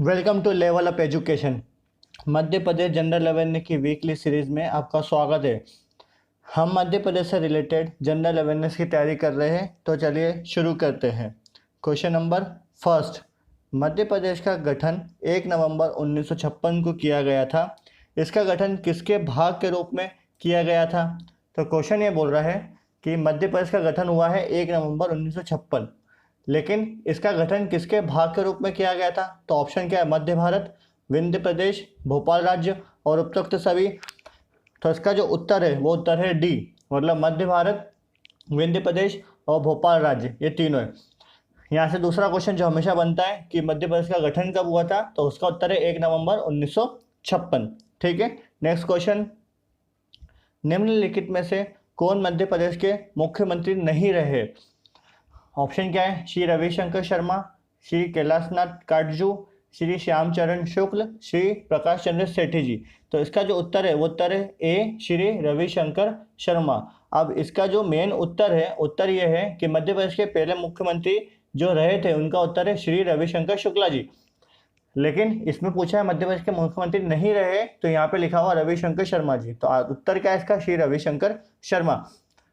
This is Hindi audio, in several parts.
Welcome to level up education. Madhya Pradesh general awareness की वीकली सीरीज में आपका स्वागत है। हम मध्य प्रदेश से रिलेटेड जनरल अवेयरनेस की तैयारी कर रहे हैं, तो चलिए शुरू करते हैं। Question number first, Madhya Pradesh का गठन 1 नवंबर 1956 को किया गया था। इसका गठन किसके भाग के रूप में किया गया था? तो क्वेश्चन ये बोल रहा है कि मध्य प्रदेश का गठन हुआ है 1 नवंबर 1956, लेकिन इसका गठन किसके भाग के रूप में किया गया था? तो ऑप्शन क्या है? मध्य भारत, विंध्य प्रदेश, भोपाल राज्य और उपरोक्त सभी। तो इसका जो उत्तर है वो उत्तर है डी, मतलब मध्य भारत, विंध्य प्रदेश और भोपाल राज्य, ये तीनों है। यहाँ से दूसरा क्वेश्चन जो हमेशा बनता है कि मध्य प्रदेश का गठन कब हुआ था, तो उसका उत्तर है 1 नवंबर 1956। ठीक है, नेक्स्ट क्वेश्चन, निम्नलिखित में से कौन मध्य प्रदेश के मुख्यमंत्री नहीं रहे? ऑप्शन क्या है? श्री रविशंकर शर्मा, श्री कैलाशनाथ काटजू, श्री श्यामचरण शुक्ल, श्री प्रकाश चंद्र सेठी जी। तो इसका जो उत्तर है वो उत्तर है ए, श्री रविशंकर शर्मा। अब इसका जो मेन उत्तर है, उत्तर ये है कि मध्य प्रदेश के पहले मुख्यमंत्री जो रहे थे उनका उत्तर है श्री रविशंकर शुक्ला जी। लेकिन इसमें पूछा है मध्य प्रदेश के मुख्यमंत्री नहीं रहे, तो यहाँ पे लिखा हुआ रविशंकर शर्मा जी। तो उत्तर क्या है इसका? श्री रविशंकर शर्मा।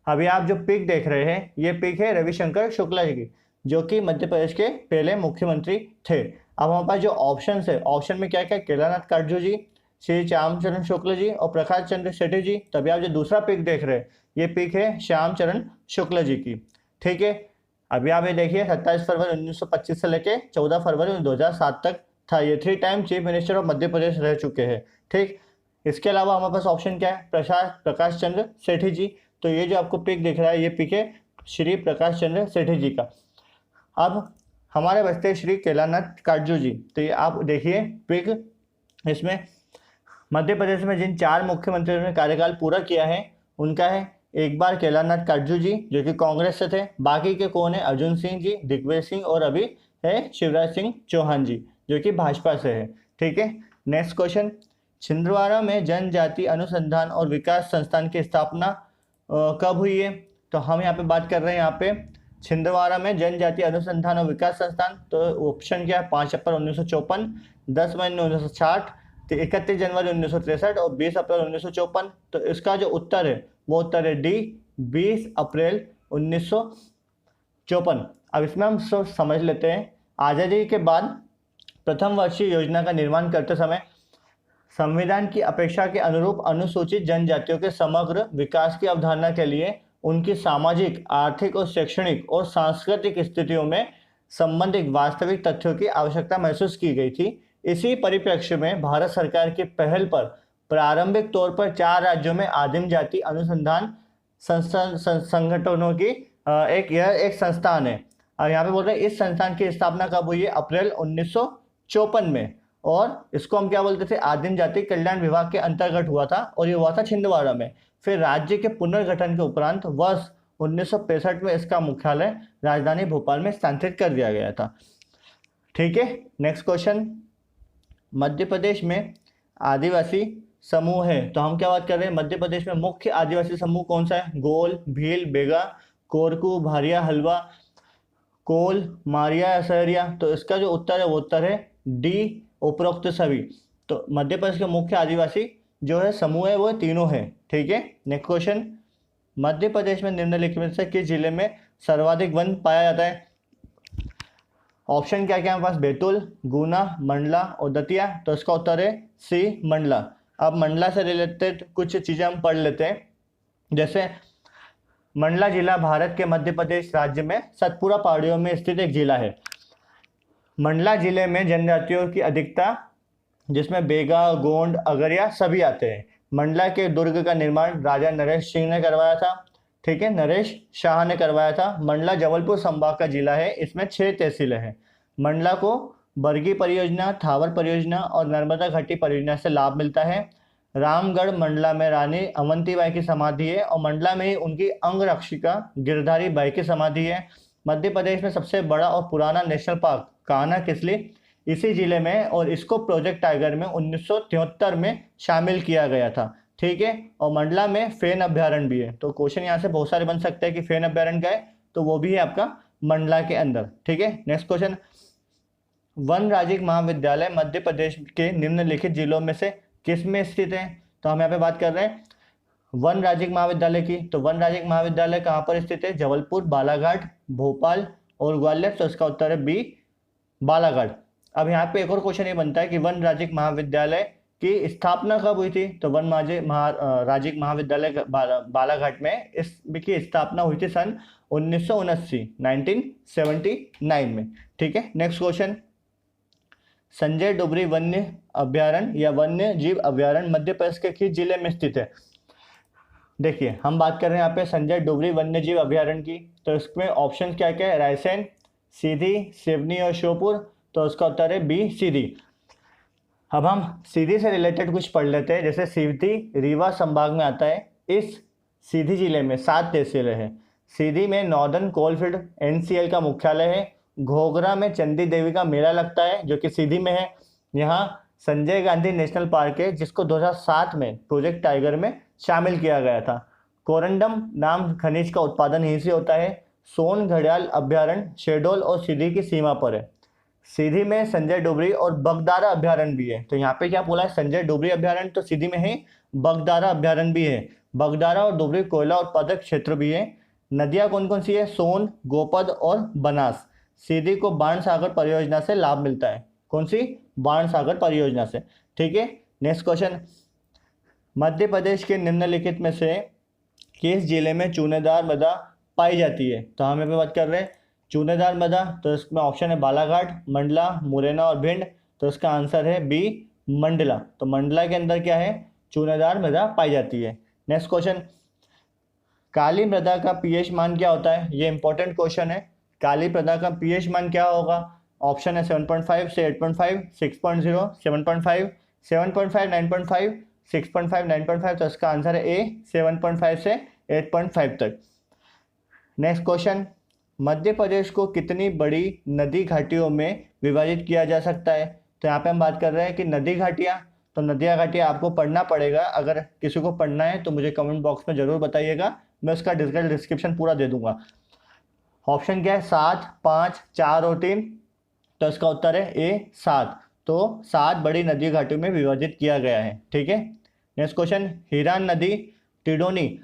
अभी आप जो पिक देख रहे हैं ये पिक है रविशंकर शुक्ला जी की, जो कि मध्य प्रदेश के पहले मुख्यमंत्री थे। अब हमारे पास जो ऑप्शन है, ऑप्शन में क्या क्या? कैलाशनाथ काटजू जी, श्री श्यामचरण शुक्ल जी और प्रकाश चंद्र सेठी जी। तभी आप जो दूसरा पिक देख रहे हैं ये पिक है श्यामचरण शुक्ल जी की। ठीक है, अभी आप ये देखिए 27 फरवरी 1925 से लेके 14 फरवरी 2007 तक था। ये 3 time chief minister of Madhya Pradesh रह चुके हैं। ठीक, इसके अलावा हमारे पास ऑप्शन क्या है? प्रकाश चंद्र सेठी जी। तो ये जो आपको पिक दिख रहा है ये पिक है श्री प्रकाश चंद्र सेठी जी का। अब हमारे बचते हैं श्री कैलाशनाथ काटजू जी। तो ये आप देखिए पिक, इसमें मध्य प्रदेश में जिन 4 मुख्यमंत्रियों ने कार्यकाल पूरा किया है उनका है। एक बार कैलाशनाथ काटजू जी जो कि कांग्रेस से थे, बाकी के कौन है? अर्जुन सिंह जी, दिग्विजय सिंह और अभी है शिवराज सिंह चौहान जी जो कि भाजपा से है। ठीक है, नेक्स्ट क्वेश्चन, छिंदवाड़ा में जनजाति अनुसंधान और विकास संस्थान की स्थापना कब हुई है? तो हम यहाँ पे बात कर रहे हैं यहाँ पे छिंदवाड़ा में जनजाति अनुसंधान और विकास संस्थान। तो ऑप्शन क्या है? 5 अप्रैल 1954, 10 मई 1960, 31 जनवरी 1963 और 20 अप्रैल 1954। तो इसका जो उत्तर है वो उत्तर है डी, 20 अप्रैल 1954। अब इसमें हम समझ लेते हैं, आज़ादी के बाद प्रथम वर्षीय योजना का निर्माण करते समय संविधान की अपेक्षा के अनुरूप अनुसूचित जनजातियों के समग्र विकास की अवधारणा के लिए उनकी सामाजिक, आर्थिक और शैक्षणिक और सांस्कृतिक स्थितियों में संबंधित वास्तविक तथ्यों की आवश्यकता महसूस की गई थी। इसी परिप्रेक्ष्य में भारत सरकार की पहल पर प्रारंभिक तौर पर 4 राज्यों में आदिम जाति अनुसंधान संगठनों की एक संस्थान है। और यहाँ पे बोल रहे हैं इस संस्थान की स्थापना कब हुई है? अप्रैल 1954 में। और इसको हम क्या बोलते थे? आदिम जाति कल्याण विभाग के अंतर्गत हुआ था और ये हुआ था छिंदवाड़ा में। फिर राज्य के पुनर्गठन के उपरांत वर्ष 1965 में इसका मुख्यालय राजधानी भोपाल में स्थानांतरित कर दिया गया था। ठीक है, नेक्स्ट क्वेश्चन, मध्य प्रदेश में आदिवासी समूह है, तो हम क्या बात कर रहे हैं? मध्य प्रदेश में मुख्य आदिवासी समूह कौन सा है? गोल, भील, बेगा, कोरकू, भारिया, हलवा, कोल, मारिया, असहरिया। तो इसका जो उत्तर है वो उत्तर है डी, उपरोक्त सभी। तो मध्य प्रदेश के मुख्य आदिवासी जो है समूह है वो तीनों है। ठीक है, नेक्स्ट क्वेश्चन, मध्य प्रदेश में निम्नलिखित में से किस जिले में सर्वाधिक वन पाया जाता है? ऑप्शन क्या क्या हमारे पास? बैतूल, गुना, मंडला और दतिया। तो इसका उत्तर है सी, मंडला। अब मंडला से रिलेटेड कुछ चीज़ें हम पढ़ लेते हैं। जैसे मंडला जिला भारत के मध्य प्रदेश राज्य में सतपुरा पहाड़ियों में स्थित एक जिला है। मंडला जिले में जनजातियों की अधिकता, जिसमें बेगा, गोंड, अगरिया सभी आते हैं। मंडला के दुर्ग का निर्माण राजा नरेश सिंह ने करवाया था। ठीक है, नरेश शाह ने करवाया था। मंडला जबलपुर संभाग का जिला है, इसमें 6 तहसीलें हैं। मंडला को बरगी परियोजना, थावर परियोजना और नर्मदा घाटी परियोजना से लाभ मिलता है। रामगढ़ मंडला में रानी अवंतीबाई की समाधि है और मंडला में ही उनकी अंगरक्षिका गिरधारी बाई की समाधि है। मध्य प्रदेश में सबसे बड़ा और पुराना नेशनल पार्क कान्हा किसली इसी जिले में, और इसको प्रोजेक्ट टाइगर में 1973 में शामिल किया गया था। ठीक है, और मंडला में फेन अभ्यारण्य भी है। तो क्वेश्चन यहाँ से बहुत सारे बन सकते हैं कि फेन अभ्यारण्य का है, तो वो भी है आपका मंडला के अंदर। ठीक है, नेक्स्ट क्वेश्चन, वन राजिक महाविद्यालय मध्य प्रदेश के निम्नलिखित जिलों में से किस में स्थित है? तो हम यहाँ पे बात कर रहे हैं वन राजिक महाविद्यालय की। तो वन राजिक महाविद्यालय कहाँ पर स्थित है? जबलपुर, बालाघाट, भोपाल और ग्वालियर। तो इसका उत्तर है बी, बालाघाट। अब यहाँ पे एक और क्वेश्चन ये बनता है कि वन राजिक महाविद्यालय की स्थापना कब हुई थी? तो राजिक महाविद्यालय बालाघाट में इसकी स्थापना हुई थी सन 1979 में। ठीक है, नेक्स्ट क्वेश्चन। संजय डोबरी वन्य अभ्यारण्य या वन्य जीव अभ्यारण्य मध्य प्रदेश के किस जिले में स्थित है? देखिए, हम बात कर रहे हैं यहाँ पे संजय डोबरी वन्य जीव अभ्यारण्य की। तो इसमें ऑप्शन क्या क्या है? रायसेन, सीधी, सिवनी और श्योपुर। तो उसका उत्तर है बी, सीधी। अब हम सीधी से रिलेटेड कुछ पढ़ लेते हैं। जैसे सीधी रीवा संभाग में आता है। इस सीधी जिले में 7 तहसीलें हैं। सीधी में नॉर्दर्न कोलफील्ड NCL का मुख्यालय है। घोघरा में चंडी देवी का मेला लगता है जो कि सीधी में है। यहाँ संजय गांधी नेशनल पार्क है जिसको 2007 में प्रोजेक्ट टाइगर में शामिल किया गया था। कोरंडम नाम खनिज का उत्पादन यहीं से होता है। सोन घड़ियाल अभ्यारण्य शहडोल और सीधी की सीमा पर है। सीधी में संजय डोबरी और बगदारा अभ्यारण्य भी है। तो यहाँ पे क्या बोला है? संजय डोबरी अभ्यारण्य तो सीधी में है, बगदारा अभ्यारण्य भी है। बगदारा और डोबरी कोयला उत्पादक क्षेत्र भी है। नदियाँ कौन कौन सी है? सोन, गोपद और बनास। सीधी को बाण सागर परियोजना से लाभ मिलता है। कौन सी? बाण सागर परियोजना से। ठीक है, नेक्स्ट क्वेश्चन। मध्य प्रदेश के निम्नलिखित में से किस जिले में चूनेदार मृदा पाई जाती है? तो हम यहाँ पे बात कर रहे हैं चूनेदार मृदा। तो इसमें ऑप्शन है बालाघाट, मंडला, मुरैना और भिंड। तो इसका आंसर है बी, मंडला। तो मंडला के अंदर क्या है? चूनेदार मृदा पाई जाती है। Next question. काली मृदा का pH मान क्या होता है? ये इंपॉर्टेंट क्वेश्चन है। काली मृदा का pH मान क्या होगा? ऑप्शन है 7.5 से 8.5, 6.0, 7.5, 7.5, 9.5, 6.5, 9.5। तो इसका आंसर है ए, 7.5 से 8.5 तक। Next question. मध्य प्रदेश को कितनी बड़ी नदी घाटियों में विभाजित किया जा सकता है? तो यहाँ पे हम बात कर रहे हैं कि नदी घाटियाँ। तो नदियाँ घाटियाँ आपको पढ़ना पड़ेगा। अगर किसी को पढ़ना है तो मुझे कमेंट बॉक्स में ज़रूर बताइएगा, मैं उसका डिस्क्रिप्शन पूरा दे दूंगा। ऑप्शन क्या है? 7, 5, 4 और 3। तो इसका उत्तर है ए, 7। तो 7 बड़ी नदी घाटियों में विभाजित किया गया है। ठीक है, नेक्स्ट क्वेश्चन। हिरान नदी, टिडोनी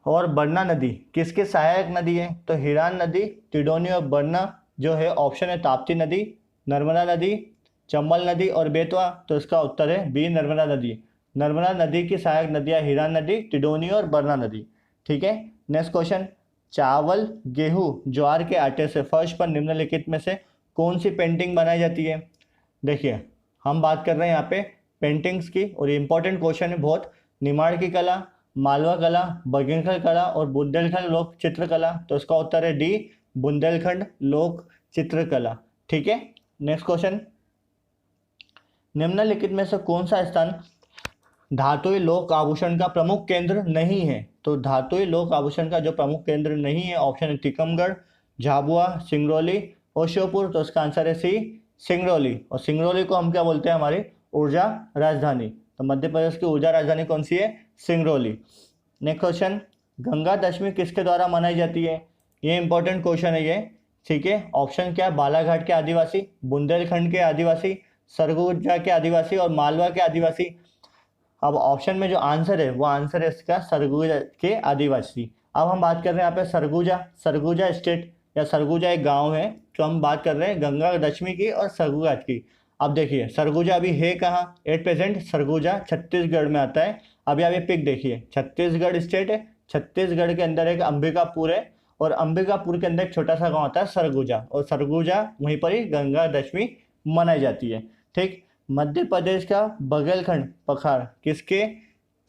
और बरना नदी किसके सहायक नदी है? तो हिरान नदी, टिडोनी और बरना जो है ऑप्शन है ताप्ती नदी, नर्मदा नदी, चंबल नदी और बेतवा। तो इसका उत्तर है बी, नर्मदा नदी। नर्मदा नदी की सहायक नदियाँ हिरान नदी, टिडोनी और बरना नदी। ठीक है, नेक्स्ट क्वेश्चन। चावल, गेहूं, ज्वार के आटे से फर्श पर निम्नलिखित में से कौन सी पेंटिंग बनाई जाती है? देखिए, हम बात कर रहे हैं यहाँ पे पेंटिंग्स की और ये इंपॉर्टेंट क्वेश्चन है बहुत। निमाड़ की कला, मालवा कला, बघेलखंड कला और बुंदेलखंड लोक चित्रकला। तो इसका उत्तर है डी, बुंदेलखंड लोक चित्रकला। ठीक है, नेक्स्ट क्वेश्चन। निम्नलिखित में से कौन सा स्थान धातुई लोक आभूषण का प्रमुख केंद्र नहीं है? तो धातुई लोक आभूषण का जो प्रमुख केंद्र नहीं है ऑप्शन है टीकमगढ़, झाबुआ, सिंगरौली और श्योपुर। तो इसका आंसर है सी, सिंगरौली। और सिंगरौली को हम क्या बोलते हैं? हमारी ऊर्जा राजधानी। तो मध्य प्रदेश की ऊर्जा राजधानी कौन सी है? सिंगरौली। Next question. गंगा दशमी किसके द्वारा मनाई जाती है? ये इंपॉर्टेंट क्वेश्चन है ये। ठीक है, ऑप्शन क्या है? बालाघाट के आदिवासी, बुंदेलखंड के आदिवासी, सरगुजा के आदिवासी और मालवा के आदिवासी। अब ऑप्शन में जो आंसर है वो आंसर है इसका सरगुजा के आदिवासी। अब हम बात कर रहे हैं यहाँ पे सरगुजा स्टेट या सरगुजा एक गांव है। तो हम बात कर रहे हैं गंगा दशमी की और सरगुजा की। अब देखिए, सरगुजा अभी है कहाँ? एट प्रेजेंट सरगुजा छत्तीसगढ़ में आता है। अभी आप ये पिक देखिए, छत्तीसगढ़ स्टेट है। छत्तीसगढ़ के अंदर एक अंबिकापुर है और अंबिकापुर के अंदर एक छोटा सा गाँव आता है सरगुजा, और सरगुजा वहीं पर ही गंगा दशमी मनाई जाती है। ठीक, मध्य प्रदेश का बघेलखंड पठार किसके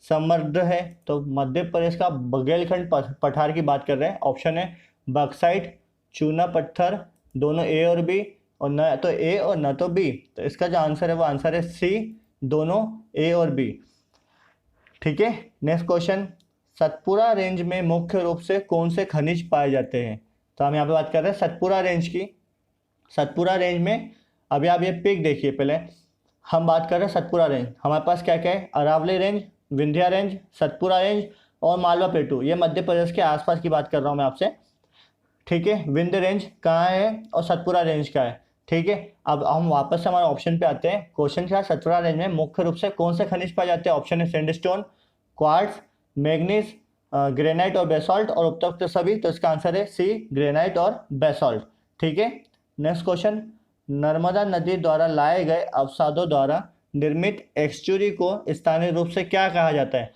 समृद्ध है? तो मध्य प्रदेश का बघेलखंड पठार की बात कर रहे हैं। ऑप्शन है बॉक्साइट, चूना पत्थर, दोनों ए और बी, और न तो ए और न तो बी। तो इसका जो आंसर है वो आंसर है सी, दोनों ए और बी। ठीक है, नेक्स्ट क्वेश्चन। सतपुरा रेंज में मुख्य रूप से कौन से खनिज पाए जाते हैं? तो हम यहाँ पे बात कर रहे हैं सतपुरा रेंज की। सतपुरा रेंज में अभी आप ये पिक देखिए, पहले हम बात कर रहे हैं सतपुरा रेंज। हमारे पास क्या क्या है? Aravalli range, Vindhya range, Satpura range और मालवा प्लेटू। ये मध्य प्रदेश के आसपास की बात कर रहा हूँ मैं आपसे। ठीक है, विंध्य रेंज कहाँ है और सतपुरा रेंज कहाँ है? ठीक है, अब हम वापस से हमारे ऑप्शन पे आते हैं। क्वेश्चन क्या, सतपुड़ा रेंज में मुख्य रूप से कौन से खनिज पाए जाते हैं? ऑप्शन है सैंडस्टोन, क्वार्ट्ज, मैग्नीज, ग्रेनाइट और बेसॉल्ट और उपरोक्त सभी। तो इसका आंसर है सी, ग्रेनाइट और बेसॉल्ट। ठीक है, नेक्स्ट क्वेश्चन, नर्मदा नदी द्वारा लाए गए अवसादों द्वारा निर्मित एक्सचुरी को स्थानीय रूप से क्या कहा जाता है?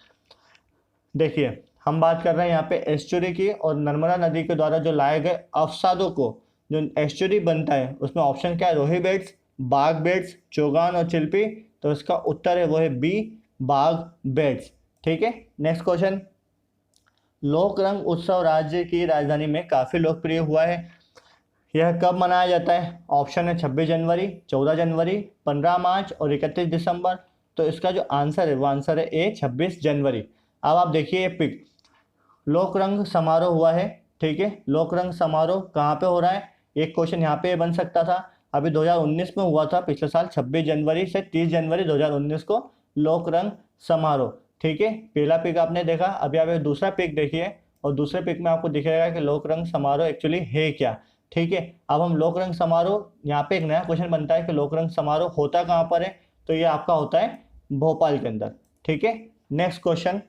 देखिए, हम बात कर रहे हैं यहाँ पे एस्चुरी की, और नर्मदा नदी के द्वारा जो लाए गए अवसादों को जो एस्चुरी बनता है उसमें ऑप्शन क्या है? रोही बेड्स, बाघ बेड्स, चोगान और चिल्पी। तो इसका उत्तर है वो है बी, बाघ बेड्स। ठीक है, नेक्स्ट क्वेश्चन, लोक रंग उत्सव राज्य की राजधानी में काफ़ी लोकप्रिय हुआ है, यह कब मनाया जाता है? ऑप्शन है 26 जनवरी, 14 जनवरी, 15 मार्च और 31 दिसंबर। तो इसका जो आंसर है वो आंसर है ए, 26 जनवरी। अब आप देखिए ये पिक, लोक रंग समारोह हुआ है। ठीक है, लोक रंग समारोह कहाँ पे हो रहा है? एक क्वेश्चन यहाँ पे बन सकता था, अभी 2019 में हुआ था, पिछले साल 26 जनवरी से 30 जनवरी 2019 को लोक रंग समारोह। ठीक है, पहला पिक आपने देखा, अभी आप एक दूसरा पिक देखिए और दूसरे पिक में आपको दिखेगा कि लोक रंग समारोह एक्चुअली है क्या। ठीक है, अब हम लोक रंग समारोह, यहाँ पे एक नया क्वेश्चन बनता है कि लोक रंग समारोह होता कहाँ पर है? तो ये आपका होता है भोपाल के अंदर। ठीक है, नेक्स्ट क्वेश्चन,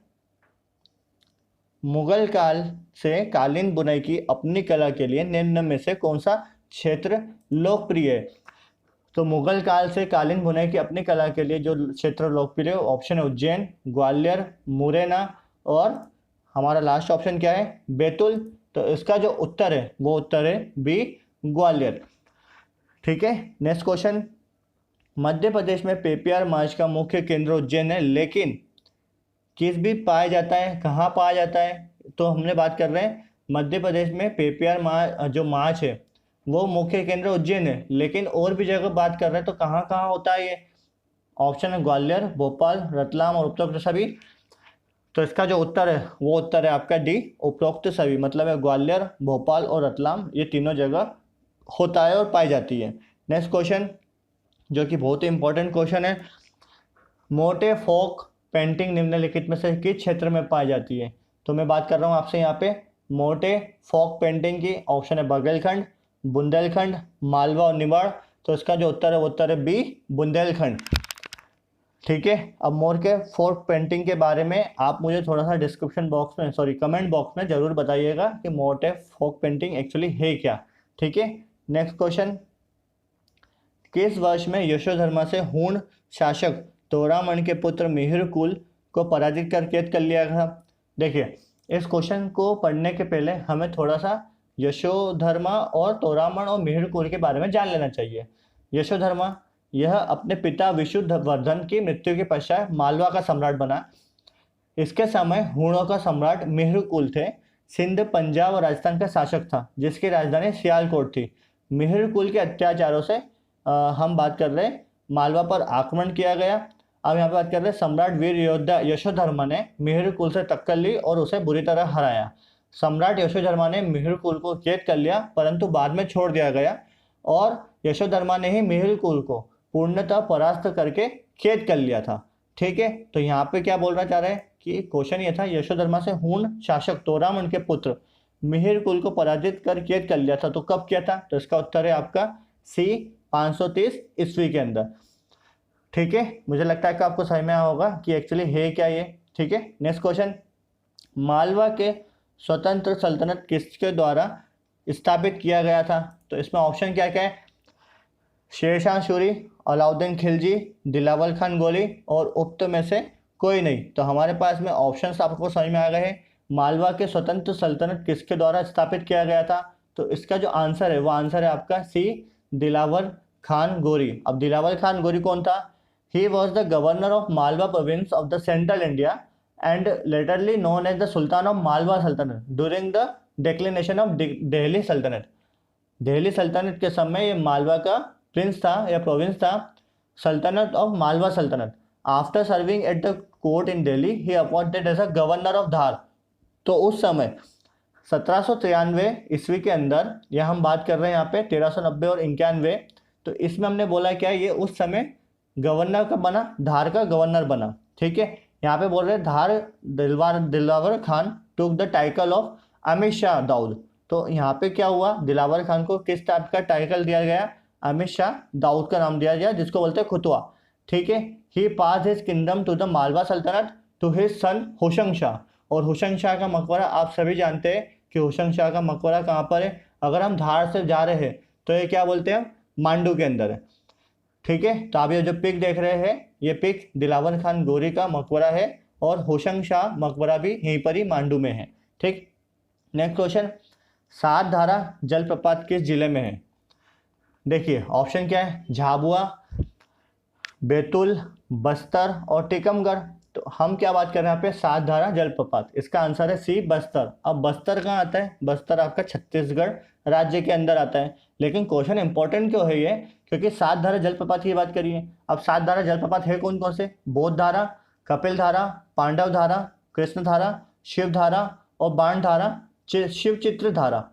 मुगल काल से कालीन बुनाई की अपनी कला के लिए निम्न में से कौन सा क्षेत्र लोकप्रिय है? तो मुगल काल से कालीन बुनाई की अपनी कला के लिए जो क्षेत्र लोकप्रिय है, ऑप्शन है उज्जैन, ग्वालियर, मुरैना और हमारा लास्ट ऑप्शन क्या है? बैतूल। तो इसका जो उत्तर है वो उत्तर है बी, ग्वालियर। ठीक है, नेक्स्ट क्वेश्चन, मध्य प्रदेश में पेपियार मार्च का मुख्य केंद्र उज्जैन है, लेकिन किस भी पाया जाता है, कहाँ पाया जाता है? तो हमने बात कर रहे हैं मध्य प्रदेश में पेपियार मार्च जो मार्च है वो मुख्य केंद्र उज्जैन है, लेकिन और भी जगह बात कर रहे हैं तो कहाँ कहाँ होता है ये? ऑप्शन है ग्वालियर, भोपाल, रतलाम और उपरोक्त सभी। तो इसका जो उत्तर है वो उत्तर है आपका डी, उपरोक्त सभी, मतलब है ग्वालियर, भोपाल और रतलाम, ये तीनों जगह होता है और पाई जाती है। नेक्स्ट क्वेश्चन, जो कि बहुत ही इंपॉर्टेंट क्वेश्चन है, मोटे फोक पेंटिंग निम्नलिखित में से किस क्षेत्र में पाई जाती है? तो मैं बात कर रहा हूँ आपसे यहाँ पे मोटे फोक पेंटिंग की। ऑप्शन है बघेलखंड, बुंदेलखंड, मालवा और निमाड़। तो इसका जो उत्तर है वो उत्तर है बी, बुंदेलखंड। ठीक है, अब मोर के फोक पेंटिंग के बारे में आप मुझे थोड़ा सा डिस्क्रिप्शन बॉक्स में, सॉरी कमेंट बॉक्स में जरूर बताइएगा कि मोटे फोक पेंटिंग एक्चुअली है क्या। ठीक है, नेक्स्ट क्वेश्चन, किस वर्ष में यशोधर्मा से हूण शासक तोरामन के पुत्र मिहिरकुल को पराजित कर कैद कर लिया था? देखिए, इस क्वेश्चन को पढ़ने के पहले हमें थोड़ा सा यशोधर्मा और तोरामन और मिहिरकुल के बारे में जान लेना चाहिए। यशोधर्मा यह अपने पिता विशुद्धवर्धन की मृत्यु के पश्चात मालवा का सम्राट बना। इसके समय हूणों का सम्राट मिहिरकुल थे, सिंध, पंजाब और राजस्थान का शासक था, जिसकी राजधानी सियालकोट थी। मिहिरकुल के अत्याचारों से हम बात कर रहे हैं मालवा पर आक्रमण किया गया। अब यहाँ पे बात कर रहे हैं सम्राट वीर योद्धा यशोधर्मा ने मिहिरकुल से टक्कर ली और उसे बुरी तरह हराया। सम्राट यशोधर्मा ने मिहिरकुल को कैद कर लिया, परंतु बाद में छोड़ दिया गया और यशोधर्मा ने ही मिहिरकुल को पूर्णतः परास्त करके कैद कर लिया था। ठीक है, तो यहाँ पे क्या बोलना चाह रहे हैं कि क्वेश्चन ये था, यशोधर्मा से हूण शासक तोरामन के पुत्र मिहिरकुल को पराजित कर कैद कर लिया था, तो कब किया था? तो इसका उत्तर है आपका सी, 530 ईस्वी के अंदर। ठीक है, मुझे लगता है कि आपको समझ में आया होगा कि एक्चुअली है क्या ये। ठीक है, नेक्स्ट क्वेश्चन, मालवा के स्वतंत्र सल्तनत किसके द्वारा स्थापित किया गया था? तो इसमें ऑप्शन क्या क्या है? शेरशाह सूरी, अलाउद्दीन खिलजी, दिलावर खान गोली और उक्त में से कोई नहीं। तो हमारे पास में ऑप्शंस आपको समझ में आ गए हैं। मालवा के स्वतंत्र सल्तनत किसके द्वारा स्थापित किया गया था? तो इसका जो आंसर है वो आंसर है आपका सी, दिलावर खान गोरी। अब दिलावर खान गोरी कौन था? He was the governor of Malwa province of the central India and latterly known as the sultan of Malwa saltanat during the declination of Delhi saltanat. Delhi सल्तनत के समय ये मालवा का प्रिंस था या प्रोविंस था, सल्तनत of Malwa saltanat. After serving at the court in Delhi he appointed as a governor of Dhar. तो उस समय 1793 ईस्वी के अंदर, या हम बात कर रहे हैं यहाँ पे 1390 और 91, तो इसमें हमने बोला क्या, ये उस समय गवर्नर का बना, धार का गवर्नर बना। ठीक है, यहाँ पे बोल रहे Dhar Dilawar Khan took the title of Amir Shah Dawood. तो यहाँ पे क्या हुआ, दिलावर खान को किस टाइप का टाइटल दिया गया? अमित शाह दाऊद का नाम दिया गया, जिसको बोलते हैं खुतवा। ठीक है, he pass his kingdom to the Malwa saltanat to his son Hoshang Shah. और होशंग शाह का मकबरा आप सभी जानते हैं कि होशंग शाह का मकबरा कहाँ पर है। अगर हम धार से जा रहे हैं तो ये क्या बोलते हैं, मांडू के अंदर है। ठीक है, तो आप ये जो पिक देख रहे हैं, ये पिक दिलावर खान गोरी का मकबरा है और होशंग शाह मकबरा भी यहीं पर ही मांडू में है। ठीक, नेक्स्ट क्वेश्चन, सात धारा जलप्रपात किस जिले में है। देखिए ऑप्शन क्या है, झाबुआ, बैतूल, बस्तर और टीकमगढ़। तो हम क्या बात कर रहे हैं यहाँ पे, सात धारा जलप्रपात, इसका आंसर है सी बस्तर। अब बस्तर कहाँ आता है, बस्तर आपका छत्तीसगढ़ राज्य के अंदर आता है। लेकिन क्वेश्चन इंपॉर्टेंट क्यों है ये, क्योंकि सात धारा जलप्रपात की बात करिए। अब सात धारा जलप्रपात है कौन कौन से, बोध धारा, कपिल धारा, पांडव धारा, कृष्ण धारा, शिव धारा और बाण धारा, शिव चित्र धारा,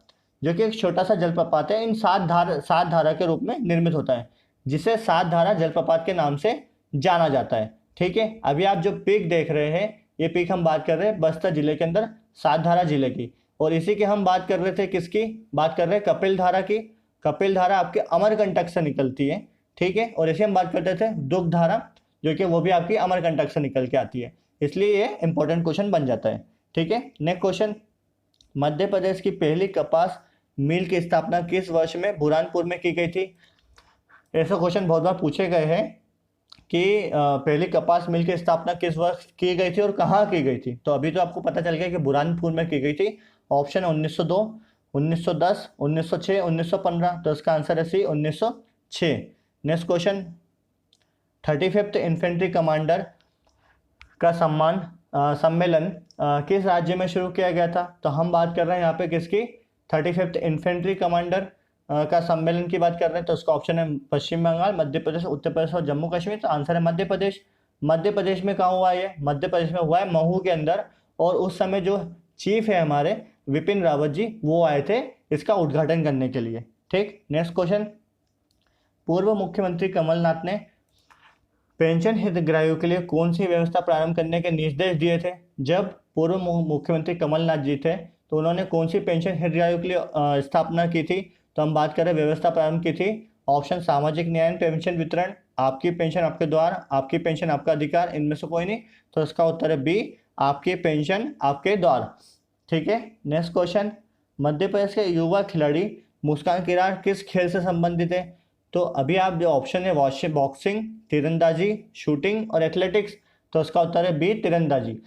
जो कि एक छोटा सा जलप्रपात है। इन सात धारा के रूप में निर्मित होता है, जिसे सात धारा जलप्रपात के नाम से जाना जाता है। ठीक है, अभी आप जो पीक देख रहे हैं, ये पीक हम बात कर रहे हैं बस्तर जिले के अंदर सात धारा जिले की। और इसी की हम बात कर रहे थे, किसकी बात कर रहे हैं, कपिल धारा की। कपिल धारा आपके अमरकंटक से निकलती है। ठीक है, और इसे हम बात करते थे दुग्ध धारा, जो कि वो भी आपकी अमरकंटक से निकल के आती है। इसलिए ये इंपॉर्टेंट क्वेश्चन बन जाता है। ठीक है, नेक्स्ट क्वेश्चन, मध्य प्रदेश की पहली कपास मिल की स्थापना किस वर्ष में बुरहानपुर में की गई थी। ऐसा क्वेश्चन बहुत बार पूछे गए हैं कि पहली कपास मिल की स्थापना किस वर्ष की गई थी और कहाँ की गई थी। तो अभी तो आपको पता चल गया कि बुरहानपुर में की गई थी। ऑप्शन 1902, 1910, 1906, 1915। तो इसका आंसर है सी 1906। Next question, 35th infantry commander का सम्मेलन किस राज्य में शुरू किया गया था। तो हम बात कर रहे हैं यहाँ पे किसकी, 35th इन्फेंट्री कमांडर का सम्मेलन की बात कर रहे हैं। तो उसका ऑप्शन है पश्चिम बंगाल, मध्य प्रदेश, उत्तर प्रदेश और जम्मू कश्मीर। तो आंसर है मध्य प्रदेश। मध्य प्रदेश में कहाँ हुआ है, मध्य प्रदेश में हुआ है महू के अंदर। और उस समय जो चीफ है हमारे विपिन रावत जी, वो आए थे इसका उद्घाटन करने के लिए। ठीक, नेक्स्ट क्वेश्चन, पूर्व मुख्यमंत्री कमलनाथ ने पेंशन हितग्राहियों के लिए कौन सी व्यवस्था प्रारंभ करने के निर्देश दिए थे। जब पूर्व मुख्यमंत्री कमलनाथ जी थे तो उन्होंने कौन सी पेंशन हितग्राहियों के लिए स्थापना की थी। तो हम बात करें व्यवस्था प्रारंभ की थी। ऑप्शन सामाजिक न्याय पेंशन वितरण, आपकी पेंशन आपके द्वार, आपकी पेंशन आपका अधिकार, इनमें से कोई नहीं। तो इसका उत्तर है बी, आपकी पेंशन आपके द्वार। ठीक है, नेक्स्ट क्वेश्चन, मध्य प्रदेश के युवा खिलाड़ी मुस्कान किरार किस खेल से संबंधित है। तो अभी आप जो ऑप्शन है बॉक्सिंग, तीरंदाजी, शूटिंग और एथलेटिक्स। तो इसका उत्तर है बी, तीरंदाजी।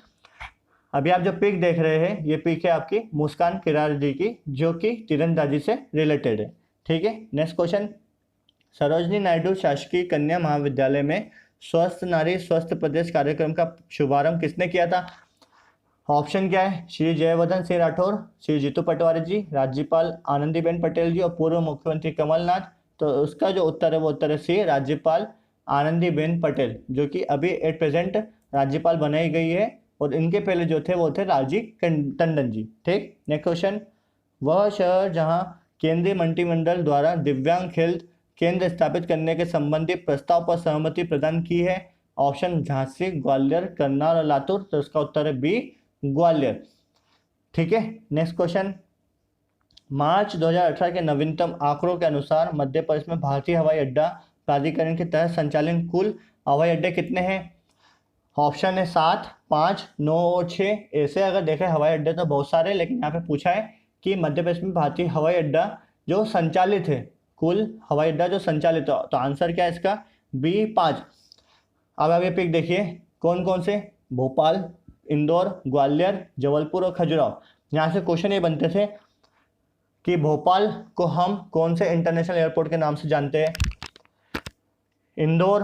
अभी आप जो पिक देख रहे हैं, ये पिक है आपकी मुस्कान किरार जी की, जो कि तीरंदाजी से रिलेटेड है। ठीक है, नेक्स्ट क्वेश्चन, सरोजनी नायडू शासकीय कन्या महाविद्यालय में स्वस्थ नारी स्वस्थ प्रदेश कार्यक्रम का शुभारंभ किसने किया था। ऑप्शन क्या है, श्री जयवर्धन सिंह राठौर, श्री जीतू पटवारी जी, राज्यपाल आनंदीबेन पटेल जी और पूर्व मुख्यमंत्री कमलनाथ। तो उसका जो उत्तर है वो उत्तर है सी, राज्यपाल आनंदीबेन पटेल, जो कि अभी एट प्रेजेंट राज्यपाल बनाई गई है। और इनके पहले जो थे वो थे राजीव टंडन जी। ठीक, नेक्स्ट क्वेश्चन, वह शहर जहां केंद्रीय मंत्रिमंडल द्वारा दिव्यांग खेल केंद्र स्थापित करने के संबंधी प्रस्ताव पर सहमति प्रदान की है। ऑप्शन झांसी, ग्वालियर, करनाल और लातूर। तो इसका उत्तर है बी, ग्वालियर। ठीक है, नेक्स्ट क्वेश्चन, मार्च 2018 के नवीनतम आंकड़ों के अनुसार मध्य प्रदेश में भारतीय हवाई अड्डा प्राधिकरण के तहत संचालित कुल हवाई अड्डे कितने हैं। ऑप्शन है 7, 5, 9 और 6। ऐसे अगर देखें हवाई अड्डे तो बहुत सारे, लेकिन यहाँ पे पूछा है कि मध्य प्रदेश में भारतीय हवाई अड्डा जो संचालित है, कुल हवाई अड्डा जो संचालित है। तो आंसर क्या है इसका, बी, 5। अब आप ये पिक देखिए, कौन कौन से, भोपाल, इंदौर, ग्वालियर, जबलपुर और खजुराहो। यहाँ से क्वेश्चन ये बनते थे कि भोपाल को हम कौन से इंटरनेशनल एयरपोर्ट के नाम से जानते हैं। इंदौर,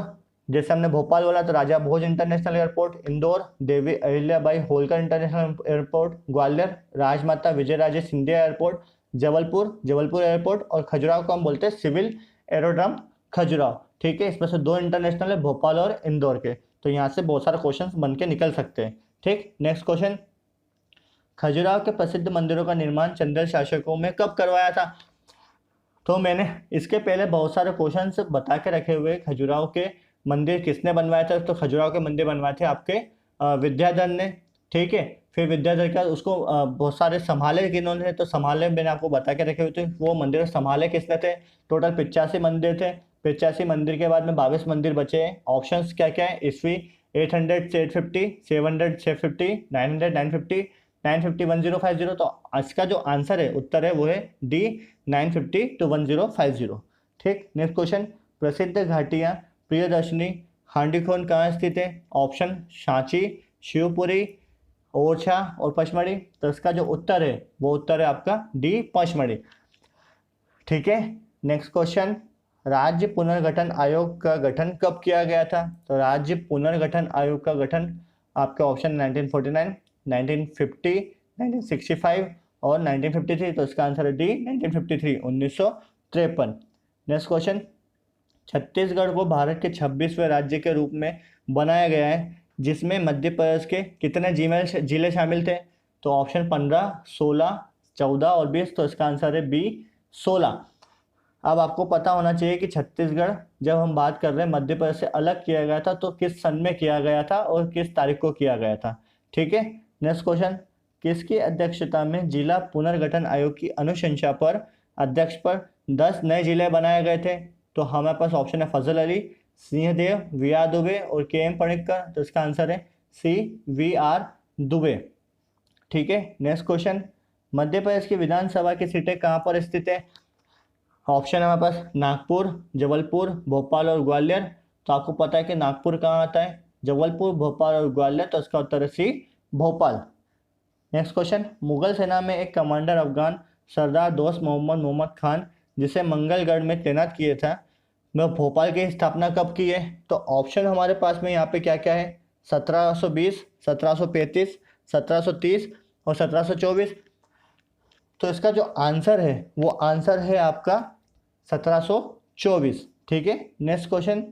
जैसे हमने भोपाल बोला तो राजा भोज international airport, Indore Devi Ahilyabai Holkar international airport, Gwalior राजमाता विजयराजे सिंधिया एयरपोर्ट, जबलपुर एयरपोर्ट और खजुराहो को हम बोलते हैं सिविल एरोड्रम खजुराहो। ठीक है, इसमें से 2 इंटरनेशनल है, भोपाल और इंदौर के। तो यहाँ से बहुत सारे क्वेश्चन बन के निकल सकते हैं। ठीक, नेक्स्ट क्वेश्चन, खजुराहो के प्रसिद्ध मंदिरों का निर्माण चंदेल शासकों में कब करवाया था। तो मैंने इसके पहले बहुत सारे क्वेश्चंस बता के रखे हुए, खजुराहो के मंदिर किसने बनवाया था। तो खजुराहो के मंदिर बनवाए थे आपके विद्याधर ने। ठीक है, फिर विद्याधर का उसको बहुत सारे संभाले किन्होंने, तो संभाले मैंने आपको बता के रखे हुए थे, वो मंदिर संभाले किसने थे। टोटल 85 मंदिर थे। 85 मंदिर के बाद में 22 मंदिर बचे हैं। ऑप्शंस क्या क्या है, ईस्वी 800 से 850, 700 650, 900 950, 950 1050। तो इसका जो आंसर है, उत्तर है, वो है डी 950 to 1050। ठीक, नेक्स्ट क्वेश्चन, प्रसिद्ध घाटियाँ प्रियदर्शनी हांडीखोन कहाँ स्थित है। ऑप्शन सांची, शिवपुरी, ओरछा और पचमढ़ी। तो इसका जो उत्तर है, वो उत्तर है आपका डी पचमढ़ी। ठीक है, नेक्स्ट क्वेश्चन, राज्य पुनर्गठन आयोग का गठन कब किया गया था। तो राज्य पुनर्गठन आयोग का गठन आपके ऑप्शन 1949, 1950, 1965 और 1953। तो इसका आंसर है डी 1953, 1953। नेक्स्ट क्वेश्चन, छत्तीसगढ़ को भारत के 26वें राज्य के रूप में बनाया गया है, जिसमें मध्य प्रदेश के कितने जिले शामिल थे। तो ऑप्शन 15, 16, 14 और 20। तो इसका आंसर है बी 16। अब आपको पता होना चाहिए कि छत्तीसगढ़, जब हम बात कर रहे हैं मध्य प्रदेश से अलग किया गया था, तो किस सन में किया गया था और किस तारीख को किया गया था। ठीक है, नेक्स्ट क्वेश्चन, किसकी अध्यक्षता में जिला पुनर्गठन आयोग की अनुशंसा पर अध्यक्ष पर 10 नए जिले बनाए गए थे। तो हमारे पास ऑप्शन है फजल अली, सिंहदेव, वी आर दुबे और के एम पणिक्कर। तो इसका आंसर है सी वी आर दुबे। ठीक है, नेक्स्ट क्वेश्चन, मध्य प्रदेश की विधानसभा की सीटें कहाँ पर स्थित है। ऑप्शन है हमारे पास नागपुर, जबलपुर, भोपाल और ग्वालियर। तो आपको पता है कि नागपुर कहाँ आता है, जबलपुर, भोपाल और ग्वालियर। तो इसका उत्तर है सी भोपाल। नेक्स्ट क्वेश्चन, मुगल सेना में एक कमांडर अफगान सरदार दोस्त मोहम्मद खान, जिसे मंगलगढ़ में तैनात किए था, वह भोपाल की स्थापना कब की है। तो ऑप्शन हमारे पास में यहाँ पे क्या क्या है, 1720, 1735, 1730 और 1724। तो इसका जो आंसर है, वो आंसर है आपका 1724। ठीक है, नेक्स्ट क्वेश्चन,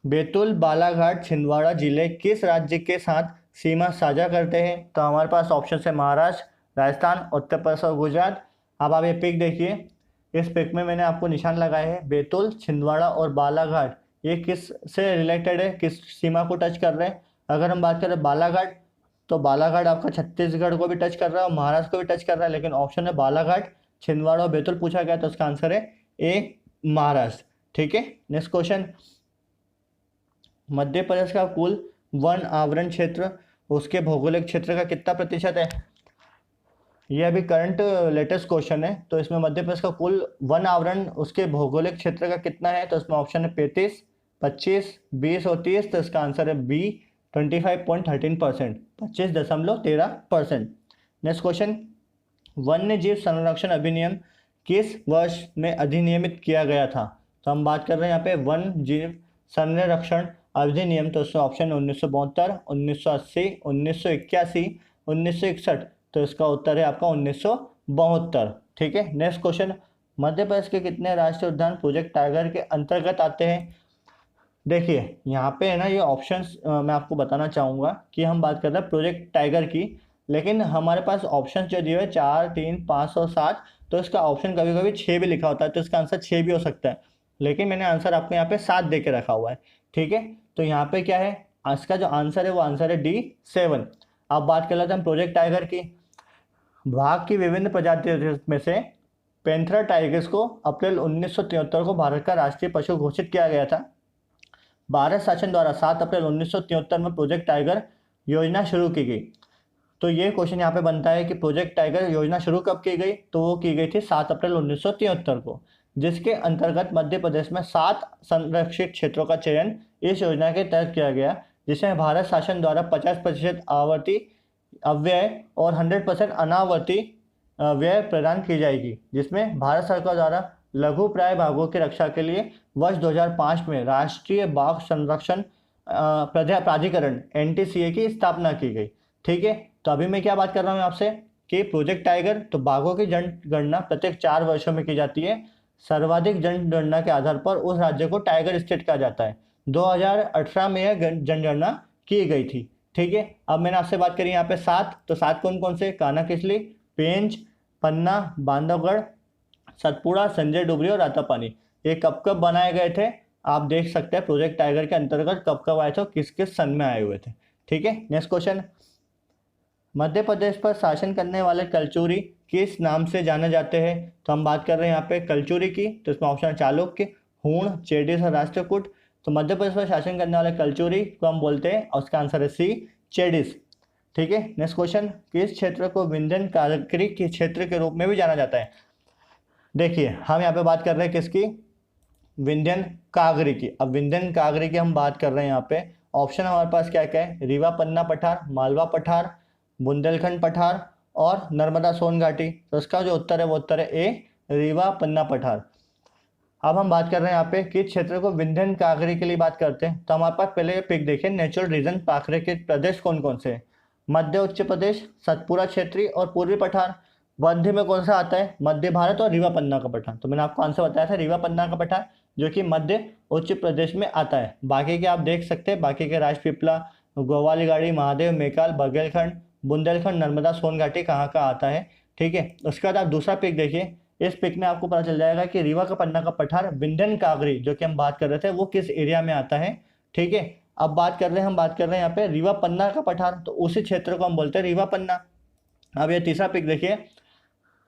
बैतूल बालाघाट छिंदवाड़ा जिले किस राज्य के साथ सीमा साझा करते हैं। तो हमारे पास ऑप्शन है महाराष्ट्र, राजस्थान, उत्तर प्रदेश और गुजरात। अब आप ये पिक देखिए, इस पिक में मैंने आपको निशान लगाए हैं। बैतूल, छिंदवाड़ा और बालाघाट, ये किस से रिलेटेड है, किस सीमा को टच कर रहे हैं। अगर हम बात करें बालाघाट, तो बालाघाट आपका छत्तीसगढ़ को भी टच कर रहा है और महाराष्ट्र को भी टच कर रहा है, लेकिन ऑप्शन है बालाघाट, छिंदवाड़ा और बैतूल पूछा गया, तो इसका आंसर है ए महाराष्ट्र। ठीक है, नेक्स्ट क्वेश्चन, मध्य प्रदेश का कुल वन आवरण क्षेत्र उसके भौगोलिक क्षेत्र का कितना प्रतिशत है। ये अभी करंट लेटेस्ट क्वेश्चन है। तो इसमें मध्य प्रदेश का कुल वन आवरण उसके भौगोलिक क्षेत्र का कितना है। तो इसमें ऑप्शन है 35, 25, 20 और 30। तो इसका आंसर है बी 25.13%, 25.13%। नेक्स्ट क्वेश्चन, वन्य जीव संरक्षण अधिनियम किस वर्ष में अधिनियमित किया गया था। तो हम बात कर रहे हैं यहाँ पे वन्य जीव संरक्षण अधिनियम। तो इसमें ऑप्शन 1972, 1980, 1981, 1961। तो इसका उत्तर है आपका 1972। ठीक है, नेक्स्ट क्वेश्चन, मध्य प्रदेश के कितने राष्ट्रीय उद्यान प्रोजेक्ट टाइगर के अंतर्गत आते हैं। देखिए यहाँ पे है ना, ये ऑप्शंस मैं आपको बताना चाहूँगा कि हम बात कर रहे हैं प्रोजेक्ट टाइगर की, लेकिन हमारे पास ऑप्शन जो दिए हुए 4, 3, 5 और 7। तो इसका ऑप्शन कभी कभी 6 भी लिखा होता है, तो इसका आंसर 6 भी हो सकता है, लेकिन मैंने आंसर आपको यहाँ पे 7 दे के रखा हुआ है। ठीक है, तो यहाँ पे क्या है, इसका जो आंसर है वो आंसर है डी 7। अब बात कर लेते हैं हम प्रोजेक्ट टाइगर की। बाघ की विभिन्न प्रजातियों में से पैंथरा टाइगर्स को अप्रैल 1973 को भारत का राष्ट्रीय पशु घोषित किया गया था। भारत शासन द्वारा 7 अप्रैल 1973 में प्रोजेक्ट टाइगर योजना शुरू की गई। तो ये क्वेश्चन यहाँ पे बनता है कि प्रोजेक्ट टाइगर योजना शुरू कब की गई। तो वो की गई थी 7 अप्रैल 1973 को, जिसके अंतर्गत मध्य प्रदेश में 7 संरक्षित क्षेत्रों का चयन इस योजना के तहत किया गया, जिसमें भारत शासन द्वारा 50% आवर्ती अव्यय और 100% अनावर्ती व्यय प्रदान की जाएगी, जिसमें भारत सरकार द्वारा लघु प्राय बाघों की रक्षा के लिए वर्ष 2005 में राष्ट्रीय बाघ संरक्षण प्राधिकरण NTCA की स्थापना की गई। ठीक है, तो अभी मैं क्या बात कर रहा हूँ आपसे कि प्रोजेक्ट टाइगर, तो बाघों की जनगणना प्रत्येक 4 वर्षों में की जाती है। सर्वाधिक जनगणना के आधार पर उस राज्य को टाइगर स्टेट कहा जाता है। 2018 में यह जनगणना की गई थी। ठीक है, अब मैंने आपसे बात करी यहाँ पे 7, तो 7 कौन कौन से, कानाकिसली, पेंच, पन्ना, बांधवगढ़, सतपुड़ा, संजय डुबरी और रातापानी। ये कब कब बनाए गए थे आप देख सकते हैं, प्रोजेक्ट टाइगर के अंतर्गत कब कब आए थे, किस किस सन में आए हुए थे। ठीक है, नेक्स्ट क्वेश्चन, मध्य प्रदेश पर शासन करने वाले कलचुरी किस नाम से जाने जाते हैं? तो हम बात कर रहे हैं यहाँ पे कलचुरी की, तो इसमें ऑप्शन चालुक्य, हूण, चेडिस और राष्ट्रकूट। तो मध्य प्रदेश पर शासन करने वाले कलचुरी को हम बोलते हैं और उसका आंसर है सी, चेडिस। ठीक है, नेक्स्ट क्वेश्चन, किस क्षेत्र को विंध्यन कागरी के क्षेत्र के रूप में भी जाना जाता है? देखिए हम यहाँ पे बात कर रहे हैं किसकी, विंध्यन कागरी की। अब विंध्यन कागरी की हम बात कर रहे हैं यहाँ पे, ऑप्शन हमारे पास क्या क्या है, रीवा पन्ना पठार, मालवा पठार, बुंदेलखंड पठार और नर्मदा सोन घाटी। तो इसका जो उत्तर है वो उत्तर है ए, रीवा पन्ना पठार। अब हम बात कर रहे हैं यहाँ पे किस क्षेत्र को विंध्यन कागरी के लिए बात करते हैं। तो हमारे पास पहले पिक देखिए, नेचुरल रीजन पाखरे के प्रदेश कौन कौन से हैं? मध्य उच्च प्रदेश, सतपुरा क्षेत्रीय और पूर्वी पठार। मध्य में कौन सा आता है? मध्य भारत और रीवा पन्ना का पठार। तो मैंने आपको आंसर बताया था रीवा पन्ना का पठार, जो कि मध्य उच्च प्रदेश में आता है। बाकी के आप देख सकते हैं, बाकी के राजपीपला, ग्वालिगाड़ी, महादेव, मेकाल, बघेलखंड, बुंदेलखंड, नर्मदा सोन घाटी कहाँ का आता है। ठीक है, उसके बाद आप दूसरा पिक देखिए, इस पिक में आपको पता चल जाएगा कि रीवा का पन्ना का पठार विंध्यन कागरी जो कि हम बात कर रहे थे वो किस एरिया में आता है। ठीक है, अब बात कर रहे हैं यहाँ पे रीवा पन्ना का पठार, तो उसी क्षेत्र को हम बोलते हैं रीवा पन्ना। अब ये तीसरा पिक देखिए,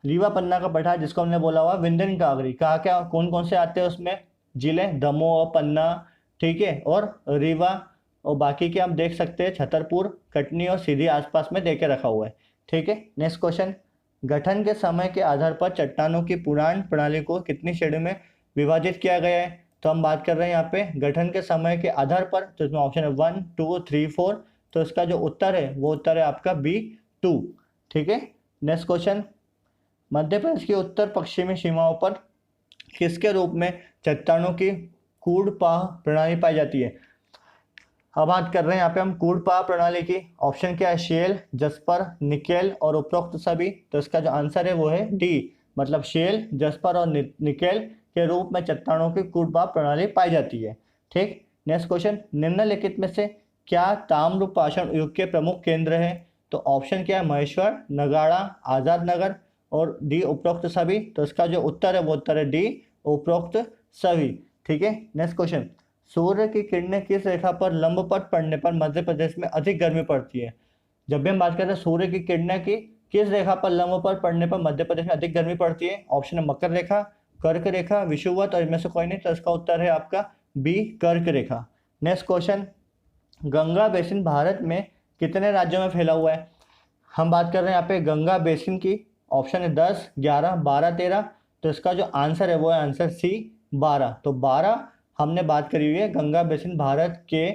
रीवा पन्ना का पठार जिसको हमने बोला हुआ विंध्यन कागरी, कहा क्या कौन कौन से आते हैं उसमें जिले, दमोह, पन्ना, ठीक है, और रीवा, और बाकी के हम देख सकते हैं छतरपुर, कटनी और सीधी आसपास में देके रखा हुआ है। ठीक है, नेक्स्ट क्वेश्चन, गठन के समय के आधार पर चट्टानों की पुराण प्रणाली को कितनी श्रेणियों में विभाजित किया गया है? तो हम बात कर रहे हैं यहाँ पे गठन के समय के आधार पर, तो इसमें ऑप्शन है 1, 2, 3, 4। तो इसका जो उत्तर है वो उत्तर है आपका बी, 2। ठीक है, नेक्स्ट क्वेश्चन, मध्य प्रदेश की उत्तर पश्चिमी सीमाओं पर किसके रूप में चट्टानों की कूड़पाह प्रणाली पाई जाती है? अब बात कर रहे हैं यहाँ पे हम कूड़पाह प्रणाली की। ऑप्शन क्या है, शेल, जस्पर, निकेल और उपरोक्त सभी। तो इसका जो आंसर है वो है डी, मतलब शेल, जस्पर और निकेल के रूप में चट्टानों की कूड़पाह प्रणाली पाई जाती है। ठीक, नेक्स्ट क्वेश्चन, निम्नलिखित में से क्या ताम्र पाषाण युग के प्रमुख केंद्र है? तो ऑप्शन क्या है, महेश्वर, नगाड़ा, आजाद नगर और डी उपरोक्त सभी। तो इसका जो उत्तर है वो उत्तर है डी, उपरोक्त सभी। ठीक है, नेक्स्ट क्वेश्चन, सूर्य की किरणें किस रेखा पर लंबवत पड़ने पर मध्य प्रदेश में अधिक गर्मी पड़ती है? जब भी हम बात करते हैं सूर्य की किरणें की किस रेखा पर लंबवत पड़ने पर मध्य प्रदेश में अधिक गर्मी पड़ती है, ऑप्शन है मकर रेखा, कर्क रेखा, विषुवत और इनमें से कोई नहीं। तो इसका उत्तर है आपका बी, कर्क रेखा। Next question, Ganga basin Bharat में कितने राज्यों में फैला हुआ है? हम बात कर रहे हैं यहाँ पे गंगा बेसिन की। ऑप्शन है 10, 11, 12, 13। तो इसका जो आंसर है वो है आंसर सी, 12। तो 12 हमने बात करी हुई है। गंगा बेसिन भारत के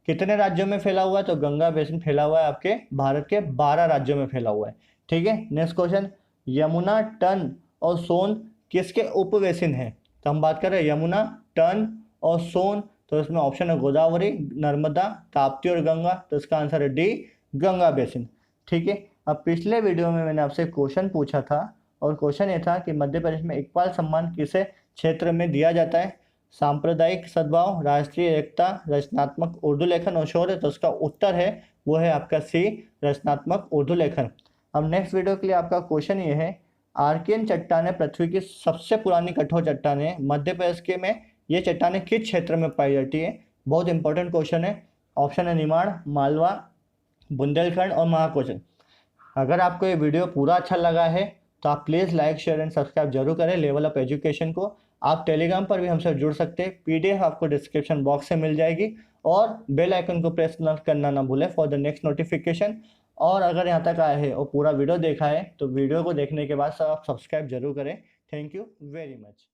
कितने राज्यों में फैला हुआ है? तो गंगा बेसिन फैला हुआ है आपके भारत के 12 राज्यों में फैला हुआ है। ठीक है, नेक्स्ट क्वेश्चन, यमुना, टन और सोन किसके उपबेसिन है? तो हम बात कर रहे हैं यमुना, टन और सोन। तो इसमें ऑप्शन है गोदावरी, नर्मदा, ताप्ती और गंगा। तो इसका आंसर है डी, गंगा बेसिन। ठीक है, अब पिछले वीडियो में मैंने आपसे क्वेश्चन पूछा था और क्वेश्चन ये था कि मध्य प्रदेश में इकबाल सम्मान किसे क्षेत्र में दिया जाता है? सांप्रदायिक सद्भाव, राष्ट्रीय एकता, रचनात्मक उर्दू लेखन और शौर्य। तो उसका उत्तर है वो है आपका सी, रचनात्मक उर्दू लेखन। अब नेक्स्ट वीडियो के लिए आपका क्वेश्चन ये है, आर्कियन चट्टानें पृथ्वी की सबसे पुरानी कठोर चट्टानें मध्य प्रदेश के में ये चट्टानें किस क्षेत्र में पाई जाती है? बहुत इंपॉर्टेंट क्वेश्चन है। ऑप्शन है निमाड़, मालवा, बुंदेलखंड और महाकोशल। अगर आपको ये वीडियो पूरा अच्छा लगा है तो आप please like, share and subscribe जरूर करें लेवल ऑफ एजुकेशन को। आप टेलीग्राम पर भी हमसे जुड़ सकते हैं, पीडीएफ आपको डिस्क्रिप्शन बॉक्स से मिल जाएगी। और बेल आइकन को प्रेस करना ना भूलें फॉर द नेक्स्ट नोटिफिकेशन। और अगर यहाँ तक आए हैं और पूरा वीडियो देखा है तो वीडियो को देखने के बाद आप सब्सक्राइब जरूर करें। Thank you very much.